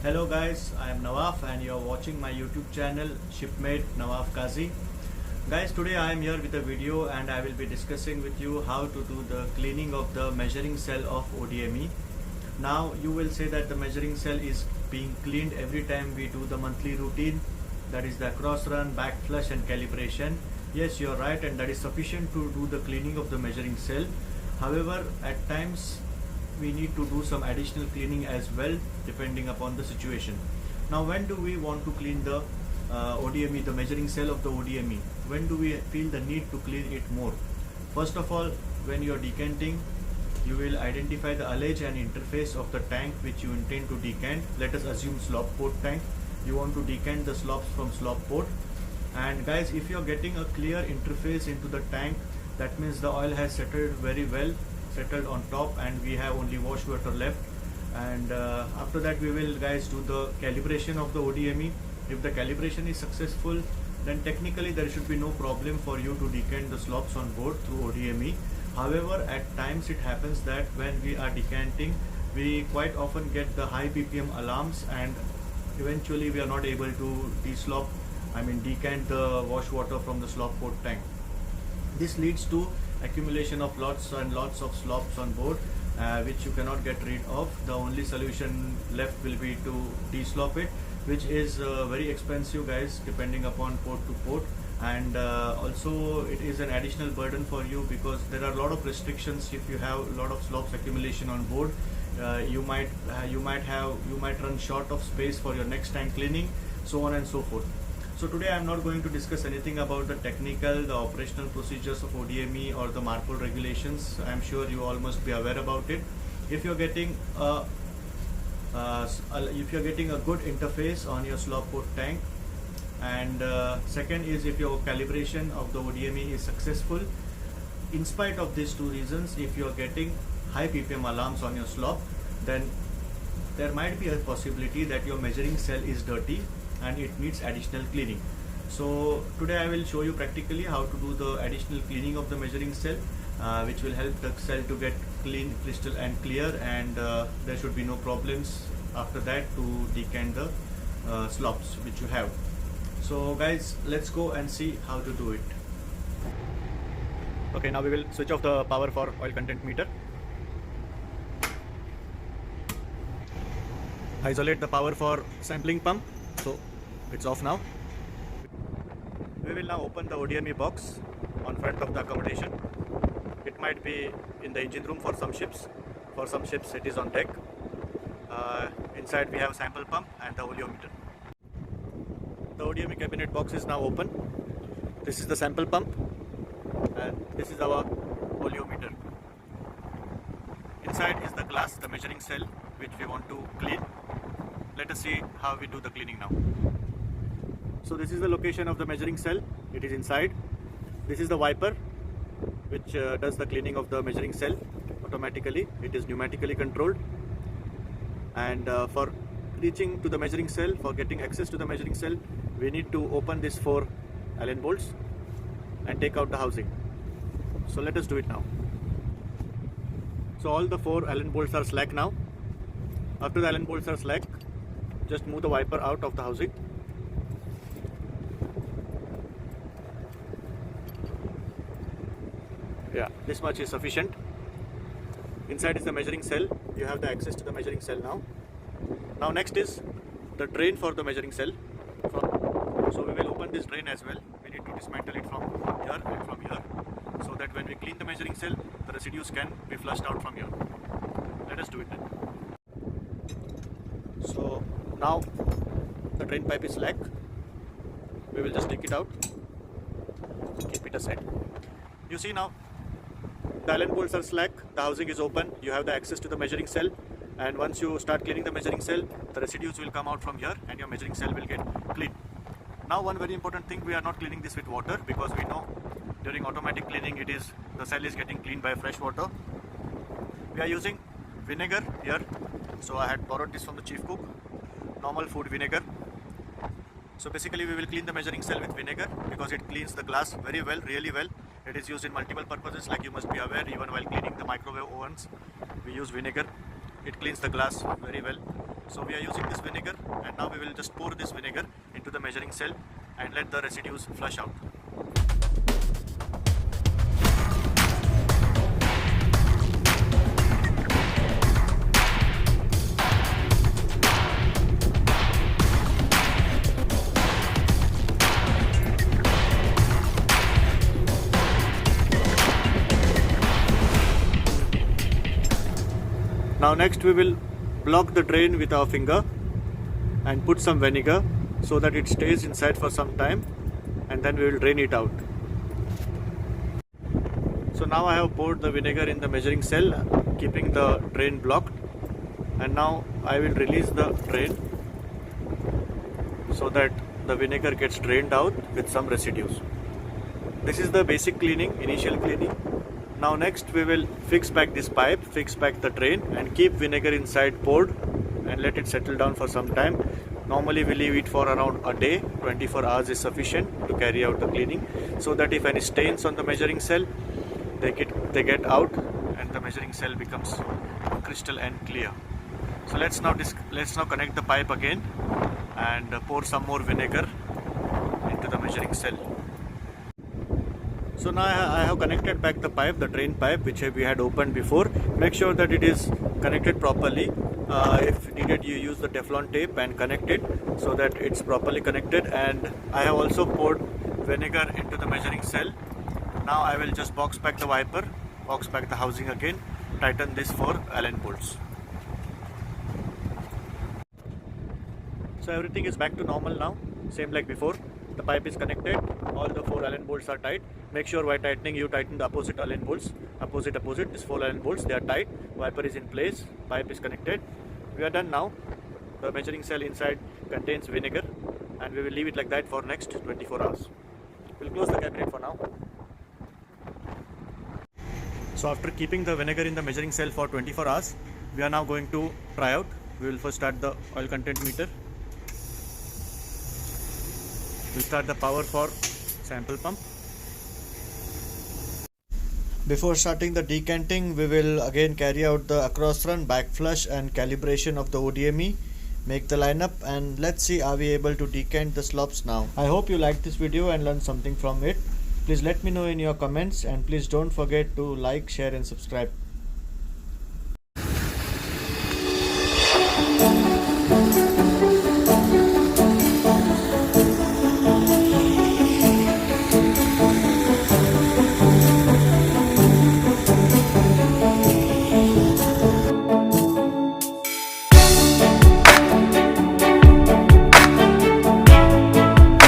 Hello guys, I am Nawaf and you are watching my YouTube channel Shipmate Nawaf Kazi. Guys, today I am here with a video and I will be discussing with you how to do the cleaning of the measuring cell of ODME. Now you will say that the measuring cell is being cleaned every time we do the monthly routine, that is the cross run, back flush and calibration. Yes, you are right, and that is sufficient to do the cleaning of the measuring cell. However, at times we need to do some additional cleaning as well depending upon the situation. Now when do we want to clean the ODME, the measuring cell of the ODME? When do we feel the need to clean it more? First of all, when you are decanting, you will identify the ullage and interface of the tank which you intend to decant. Let us assume slop port tank. You want to decant the slops from slop port. And guys, if you are getting a clear interface into the tank, that means the oil has settled very well, settled on top, and we have only wash water left. And after that we will guys do the calibration of the ODME. If the calibration is successful, then technically there should be no problem for you to decant the slops on board through ODME. However, at times it happens that when we are decanting, we quite often get the high ppm alarms and eventually we are not able to decant the wash water from the slop port tank. This leads to accumulation of lots and lots of slops on board, which you cannot get rid of. The only solution left will be to deslop it, which is very expensive guys, depending upon port to port, and also it is an additional burden for you because there are a lot of restrictions. If you have a lot of slops accumulation on board, you might run short of space for your next tank cleaning, so on and so forth. So today I am not going to discuss anything about the technical, the operational procedures of ODME or the MARPOL regulations. I am sure you all must be aware about it. If you are getting a good interface on your slop port tank, and second is if your calibration of the ODME is successful. In spite of these two reasons, if you are getting high ppm alarms on your slop, then there might be a possibility that your measuring cell is dirty and it needs additional cleaning. So today I will show you practically how to do the additional cleaning of the measuring cell, which will help the cell to get clean, crystal and clear, and there should be no problems after that to decant the slops which you have. So guys, let's go and see how to do it. Okay, now we will switch off the power for oil content meter. Isolate the power for sampling pump, so it's off now. We will now open the ODME box on front of the accommodation. It might be in the engine room for some ships. For some ships it is on deck. Inside we have sample pump and the oleometer. The ODME cabinet box is now open. This is the sample pump and this is our oleometer. Inside is the glass, the measuring cell which we want to clean. Let us see how we do the cleaning now. So this is the location of the measuring cell. It is inside. This is the wiper which does the cleaning of the measuring cell automatically. It is pneumatically controlled, and for reaching to the measuring cell, for getting access to the measuring cell, we need to open these 4 Allen bolts and take out the housing. So let us do it now. So all the 4 Allen bolts are slack now. After the Allen bolts are slack, just move the wiper out of the housing. Yeah, this much is sufficient. Inside is the measuring cell. You have the access to the measuring cell now. Now next is the drain for the measuring cell. So we will open this drain as well. We need to dismantle it from here and from here, so that when we clean the measuring cell, the residues can be flushed out from here. Let us do it then. So now the drain pipe is slack. We will just take it out, keep it aside. You see now the Allen bolts are slack, the housing is open, you have the access to the measuring cell, and once you start cleaning the measuring cell, the residues will come out from here and your measuring cell will get clean. Now one very important thing, we are not cleaning this with water because we know during automatic cleaning the cell is getting cleaned by fresh water. We are using vinegar here. So I had borrowed this from the chief cook, normal food vinegar. So basically we will clean the measuring cell with vinegar because it cleans the glass very well, really well. It is used in multiple purposes, like you must be aware. Even while cleaning the microwave ovens, we use vinegar. It cleans the glass very well. So we are using this vinegar, and now we will just pour this vinegar into the measuring cell and let the residues flush out. Now next we will block the drain with our finger and put some vinegar so that it stays inside for some time, and then we will drain it out. So now I have poured the vinegar in the measuring cell, keeping the drain blocked, and now I will release the drain so that the vinegar gets drained out with some residues. This is the basic cleaning, initial cleaning. Now next we will fix back this pipe, fix back the drain, and keep vinegar inside poured and let it settle down for some time. Normally we leave it for around a day. 24 hours is sufficient to carry out the cleaning, so that if any stains on the measuring cell, they get out and the measuring cell becomes crystal and clear. So let's now connect the pipe again and pour some more vinegar into the measuring cell. So now I have connected back the pipe, the drain pipe, which we had opened before. Make sure that it is connected properly. If needed, you use the Teflon tape and connect it so that it's properly connected. And I have also poured vinegar into the measuring cell. Now I will just box back the wiper, box back the housing again, tighten this for Allen bolts. So everything is back to normal now, same like before. The pipe is connected, all the 4 Allen bolts are tight. Make sure while tightening you tighten the opposite Allen bolts. Opposite, these 4 Allen bolts, they are tight. Wiper is in place, pipe is connected. We are done now. The measuring cell inside contains vinegar, and we will leave it like that for next 24 hours. We'll close the cabinet for now. So after keeping the vinegar in the measuring cell for 24 hours, we are now going to try out. We will first start the oil content meter. We'll start the power for sample pump. Before starting the decanting, we will again carry out the across run, back flush and calibration of the ODME. Make the lineup, and let's see, are we able to decant the slops now. I hope you liked this video and learned something from it. Please let me know in your comments, and please don't forget to like, share and subscribe.